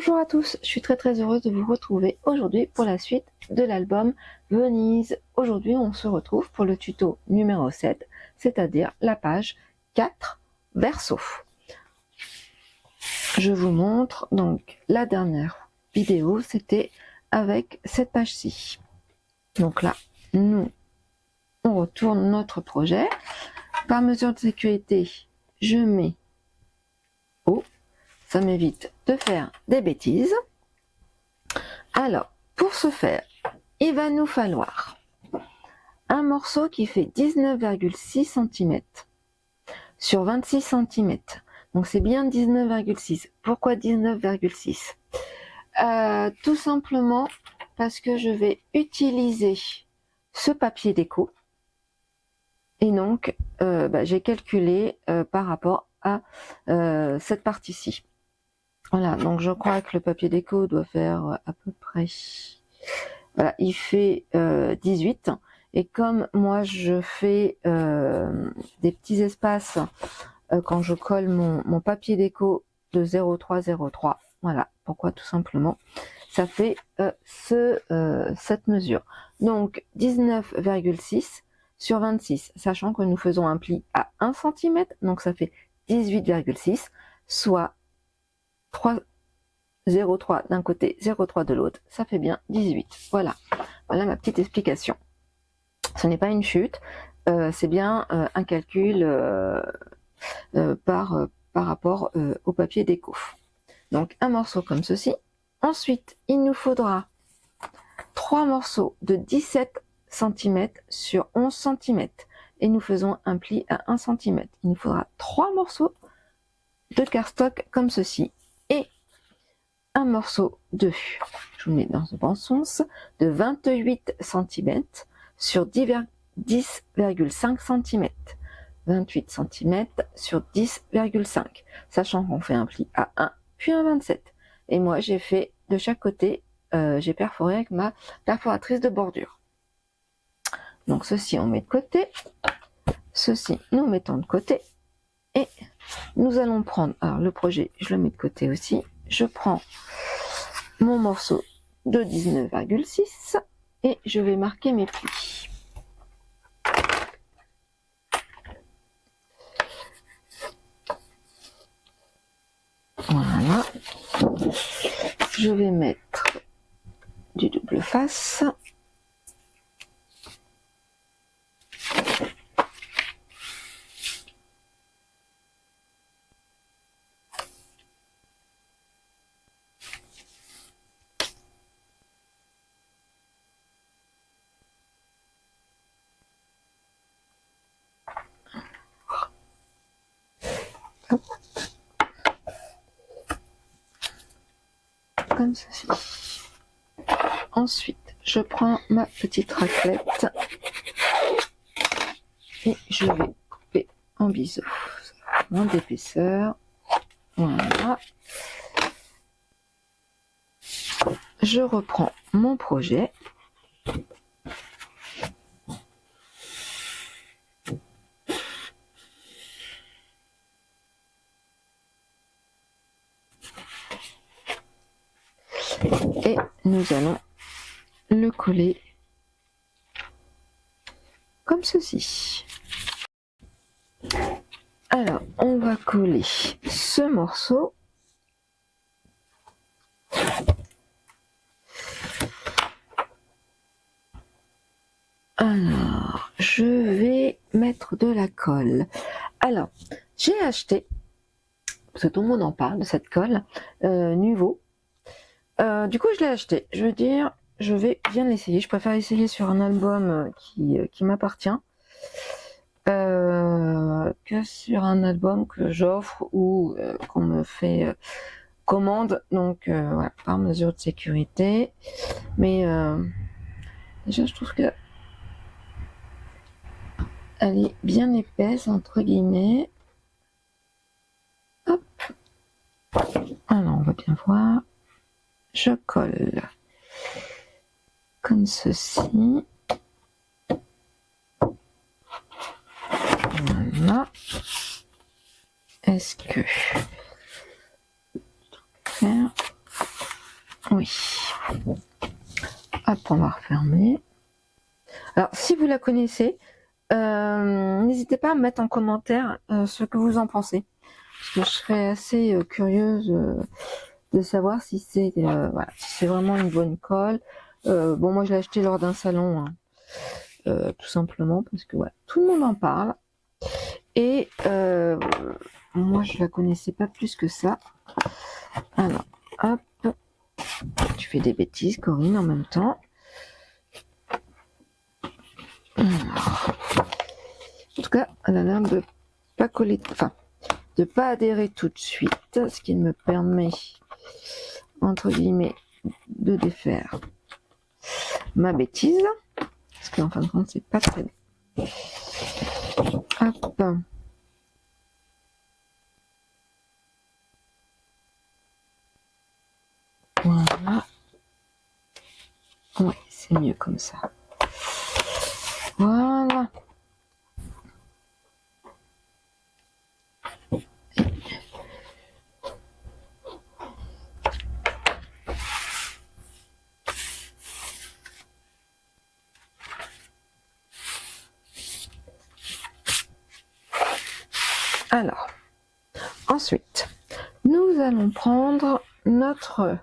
Bonjour à tous, je suis très heureuse de vous retrouver aujourd'hui pour la suite de l'album Venise. Aujourd'hui on se retrouve pour le tuto numéro 7, c'est-à-dire la page 4 verso. Je vous montre donc la dernière vidéo, c'était avec cette page-ci. Donc là, on retourne notre projet. Par mesure de sécurité, je mets haut. Ça m'évite de faire des bêtises. Alors, pour ce faire, il va nous falloir un morceau qui fait 19,6 cm sur 26 cm. Donc c'est bien 19,6. Pourquoi 19,6? Tout simplement parce que je vais utiliser ce papier déco. Et donc, j'ai calculé par rapport à cette partie-ci. Voilà, donc je crois que le papier déco doit faire à peu près... Voilà, il fait 18. Et comme moi je fais des petits espaces quand je colle mon papier déco de 0,3, voilà, pourquoi tout simplement, ça fait cette mesure. Donc 19,6 sur 26, sachant que nous faisons un pli à 1 cm, donc ça fait 18,6, soit 0,3 d'un côté, 0,3 de l'autre, ça fait bien 18. Voilà, voilà ma petite explication. Ce n'est pas une chute, c'est bien un calcul par rapport au papier déco. Donc un morceau comme ceci. Ensuite, il nous faudra 3 morceaux de 17 cm sur 11 cm. Et nous faisons un pli à 1 cm. Il nous faudra 3 morceaux de cardstock comme ceci. Et un morceau de, je vous mets dans ce bon sens, de 28 cm sur 10,5 cm. 28 cm sur 10,5, sachant qu'on fait un pli à 1 puis un 27. Et moi j'ai fait de chaque côté, j'ai perforé avec ma perforatrice de bordure. Donc ceci on met de côté, ceci nous mettons de côté, et nous allons prendre, alors le projet je le mets de côté aussi, je prends mon morceau de 19,6 et je vais marquer mes plis. Voilà, je vais mettre du double face. Hop. Comme ceci. Ensuite, je prends ma petite raclette et je vais couper en biseau moins d'épaisseur. Voilà. Je reprends mon projet. Et nous allons le coller comme ceci. Alors, on va coller ce morceau. Alors, je vais mettre de la colle. Alors, j'ai acheté, parce que tout le monde en parle de cette colle, Nuvo. Du coup, je l'ai acheté. Je veux dire, je vais bien l'essayer. Je préfère essayer sur un album qui m'appartient que sur un album que j'offre ou qu'on me fait commande. Donc, voilà, par mesure de sécurité. Mais déjà, je trouve que elle est bien épaisse, entre guillemets. Hop. Alors, on va bien voir. Je colle comme ceci. Voilà. Est-ce que faire? Hop, on va refermer. Alors, si vous la connaissez, n'hésitez pas à me mettre en commentaire ce que vous en pensez. Parce que je serais assez curieuse de savoir si c'est voilà, si c'est vraiment une bonne colle. Bon, moi, je l'ai acheté lors d'un salon, hein, tout simplement, parce que voilà, tout le monde en parle. Et moi, je la connaissais pas plus que ça. Alors, hop. Tu fais des bêtises, Corinne, en même temps. Alors, en tout cas, elle a l'air de pas coller, enfin, de pas adhérer tout de suite, ce qui me permet, entre guillemets, de défaire ma bêtise, parce qu'en fin de compte, c'est pas très bien. Hop. Voilà. Oui, c'est mieux comme ça. Voilà. Alors, ensuite, nous allons prendre notre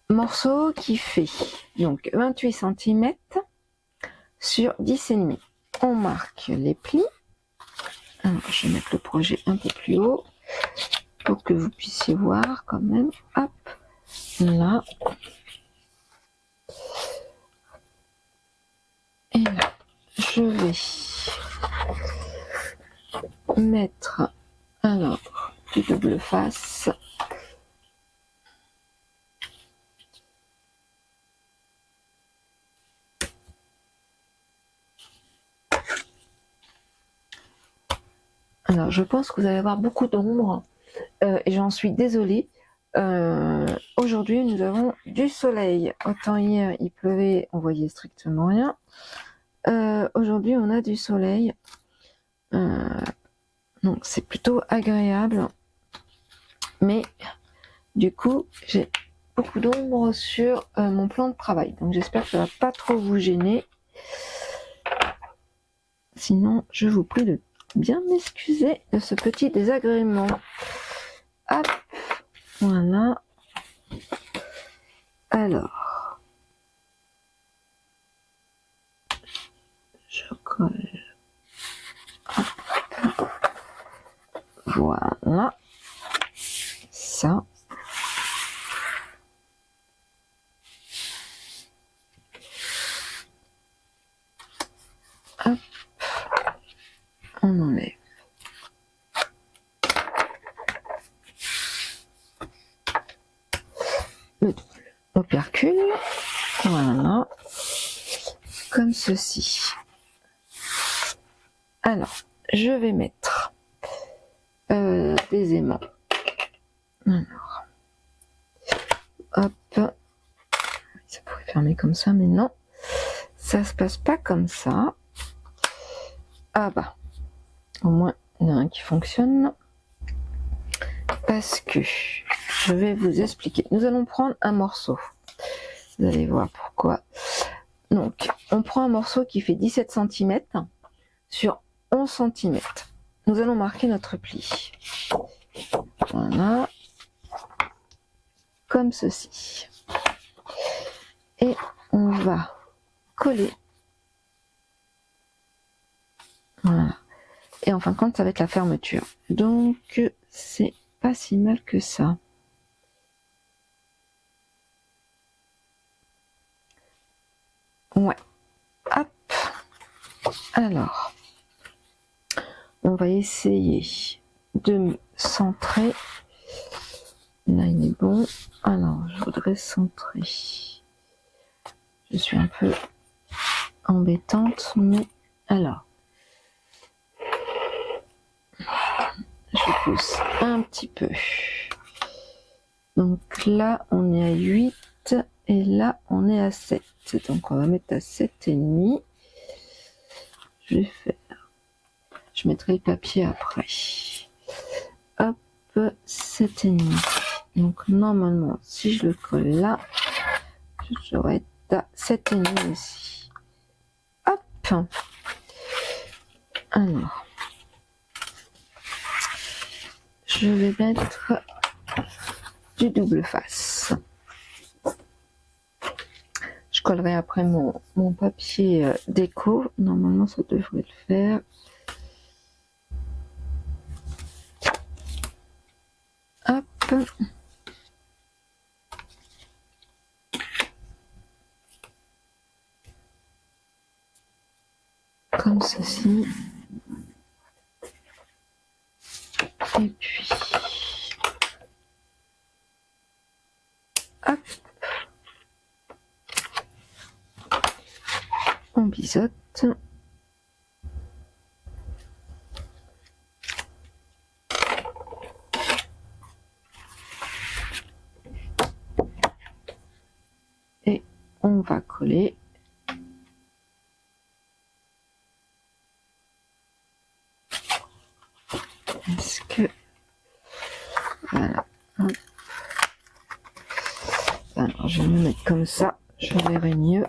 morceau qui fait donc 28 cm sur 10,5. On marque les plis. Alors, je vais mettre le projet un peu plus haut pour que vous puissiez voir quand même. Hop, là. Et là, je vais mettre alors du double face. Alors, je pense que vous allez avoir beaucoup d'ombre et j'en suis désolée. Aujourd'hui, nous avons du soleil. Autant hier, il pleuvait, on voyait strictement rien. Aujourd'hui, on a du soleil. Donc, c'est plutôt agréable. Mais, du coup, j'ai beaucoup d'ombre sur mon plan de travail. Donc, j'espère que ça va pas trop vous gêner. Sinon, je vous prie de bien m'excuser de ce petit désagrément. Hop, voilà. Alors, je colle. Hop. Voilà. Ça. Hop. On enlève. Le double opercule. Voilà. Comme ceci. Alors, je vais mettre des aimants. Alors, hop. Ça pourrait fermer comme ça, mais non. Ça se passe pas comme ça. Ah bah, au moins, il y en a un qui fonctionne. Parce que, je vais vous expliquer. Nous allons prendre un morceau. Vous allez voir pourquoi. Donc, on prend un morceau qui fait 17 cm sur 11 cm. Nous allons marquer notre pli. Voilà. Comme ceci. Et on va coller. Voilà. Et en fin de compte, ça va être la fermeture. Donc, c'est pas si mal que ça. Ouais. Hop. Alors, on va essayer de centrer. Là, il est bon. Alors, je voudrais centrer. Je suis un peu embêtante, mais alors. Je pousse un petit peu. Donc là, on est à 8 et là, on est à 7. Donc on va mettre à 7,5. Je vais faire. Je mettrai le papier après. Hop, 7,5. Donc normalement, si je le colle là, je dois être à 7,5 aussi. Hop. Alors, je vais mettre du double face. Je collerai après mon papier déco. Normalement, ça devrait le faire. Hop. Comme ceci. Et puis, hop. On biseaute. Et on va coller. Est-ce que... Voilà. Hop. Alors, je vais me mettre comme ça. Je verrai mieux.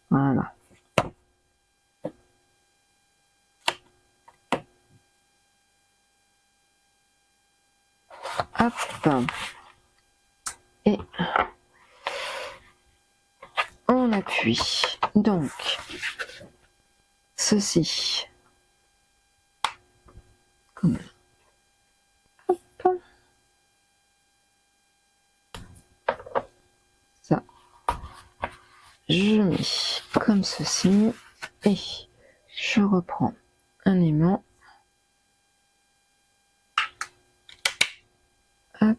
Voilà. Hop. Et on appuie. Donc, ceci. Comme hop. Ça. Je mets comme ceci. Et je reprends un aimant. Hop.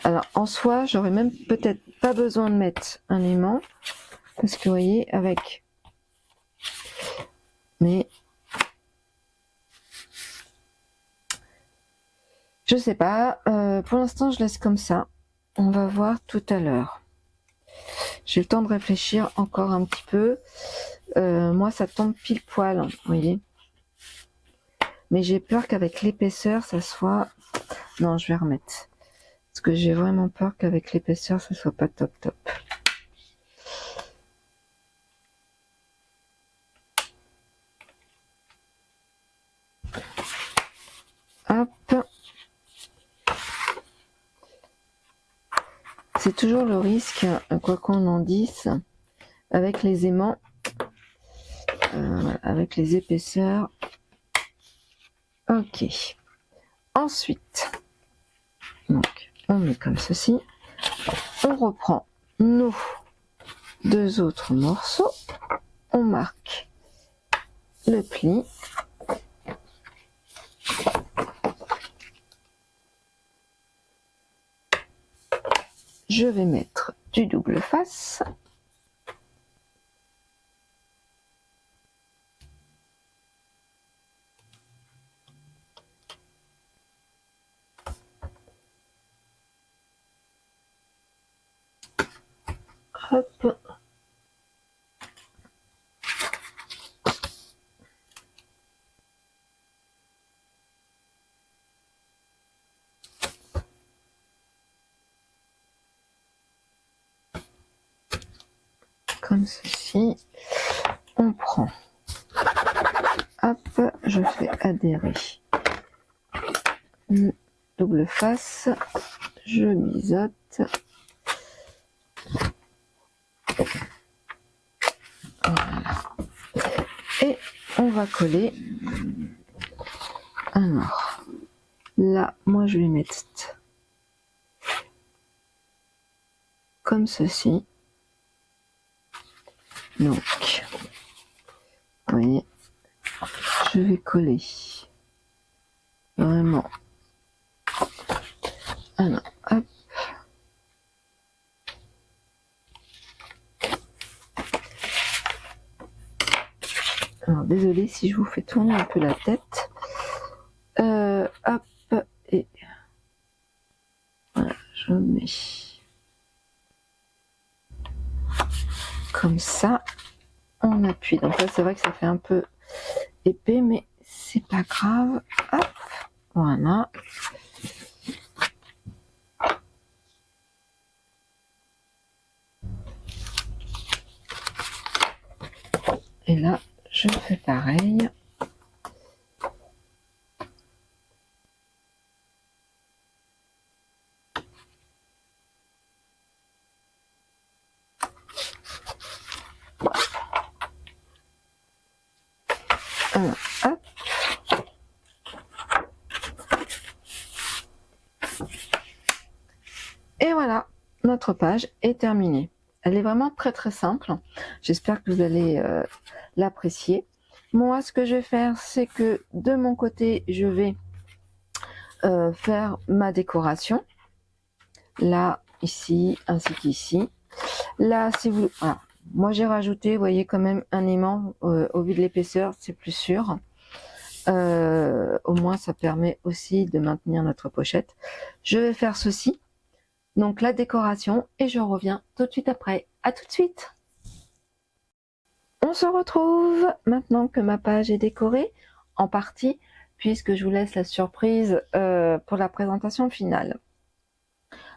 Alors, en soi, j'aurais même peut-être pas besoin de mettre un aimant. Parce que vous voyez, avec... Mais... Je sais pas. Pour l'instant, je laisse comme ça. On va voir tout à l'heure. J'ai le temps de réfléchir encore un petit peu. Moi, ça tombe pile poil, vous voyez. Mais j'ai peur qu'avec l'épaisseur, ça soit... Non, je vais remettre. Parce que j'ai vraiment peur qu'avec l'épaisseur, ça soit pas top top. Hop. C'est toujours le risque, quoi qu'on en dise, avec les aimants, avec les épaisseurs. Ok. Ensuite, donc, on met comme ceci. On reprend nos deux autres morceaux. On marque le pli. Je vais mettre du double face. Hop. Comme ceci. On prend. Hop, je fais adhérer le double face. Je biseaute. Voilà. Et on va coller. Alors, là, moi je vais mettre comme ceci. Donc, vous voyez, je vais coller vraiment. Alors, hop. Alors, désolé si je vous fais tourner un peu la tête. Hop, et voilà, je mets comme ça. On appuie. Donc là, c'est vrai que ça fait un peu épais, mais c'est pas grave. Hop, Voilà. Et là, je fais pareil. Hop. Et voilà, notre page est terminée. Elle est vraiment très simple. J'espère que vous allez l'apprécier. Moi, ce que je vais faire, c'est que de mon côté, je vais faire ma décoration. Là, ici, ainsi qu'ici. Là, si vous... Voilà. Moi, j'ai rajouté, vous voyez, quand même un aimant au vu de l'épaisseur, c'est plus sûr. Au moins, ça permet aussi de maintenir notre pochette. Je vais faire ceci. Donc, la décoration, et je reviens tout de suite après. À tout de suite! On se retrouve maintenant que ma page est décorée, en partie, puisque je vous laisse la surprise pour la présentation finale.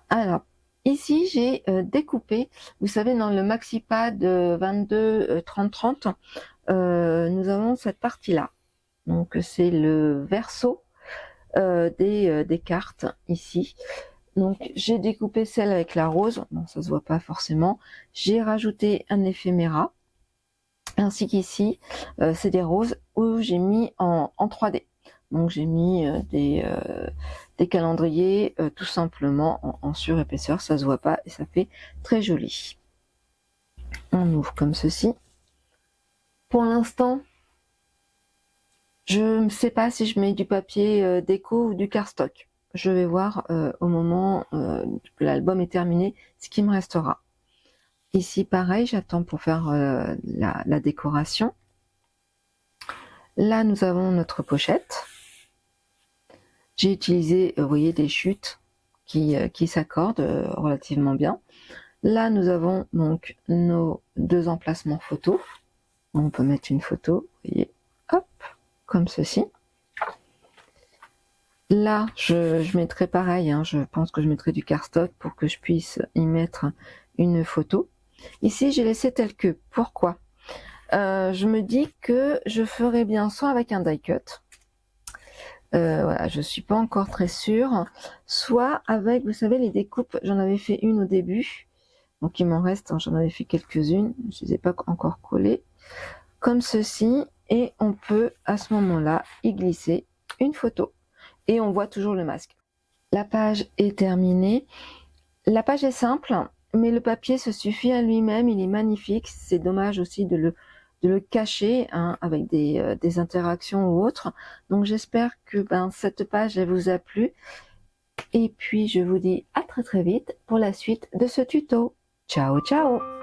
Alors, ici, j'ai découpé, vous savez, dans le MaxiPad 22 30-30, nous avons cette partie-là. Donc, c'est le verso des cartes, ici. Donc, j'ai découpé celle avec la rose. Bon, ça se voit pas forcément. J'ai rajouté un éphéméra. Ainsi qu'ici, c'est des roses où j'ai mis en 3D. Donc, j'ai mis des calendriers tout simplement en surépaisseur. Ça se voit pas et ça fait très joli. On ouvre comme ceci. Pour l'instant, je ne sais pas si je mets du papier déco ou du cardstock. Je vais voir au moment que l'album est terminé ce qui me restera. Ici, pareil, j'attends pour faire la décoration. Là, nous avons notre pochette. J'ai utilisé, vous voyez, des chutes qui s'accordent relativement bien. Là, nous avons donc nos deux emplacements photos. On peut mettre une photo, vous voyez, hop, comme ceci. Là, je mettrai pareil, hein, je pense que je mettrai du cardstock pour que je puisse y mettre une photo. Ici, j'ai laissé tel que. Pourquoi? Je me dis que je ferai bien soit avec un die cut, voilà, je suis pas encore très sûre, soit avec, vous savez, les découpes, j'en avais fait une au début, donc il m'en reste, hein, j'en avais fait quelques-unes, je les ai pas encore collées, comme ceci, et on peut à ce moment-là y glisser une photo, et on voit toujours le masque. La page est terminée, la page est simple, mais le papier se suffit à lui-même, il est magnifique, c'est dommage aussi de le cacher hein, avec des interactions ou autres. Donc j'espère que cette page elle vous a plu. Et puis je vous dis à très vite pour la suite de ce tuto. Ciao ciao!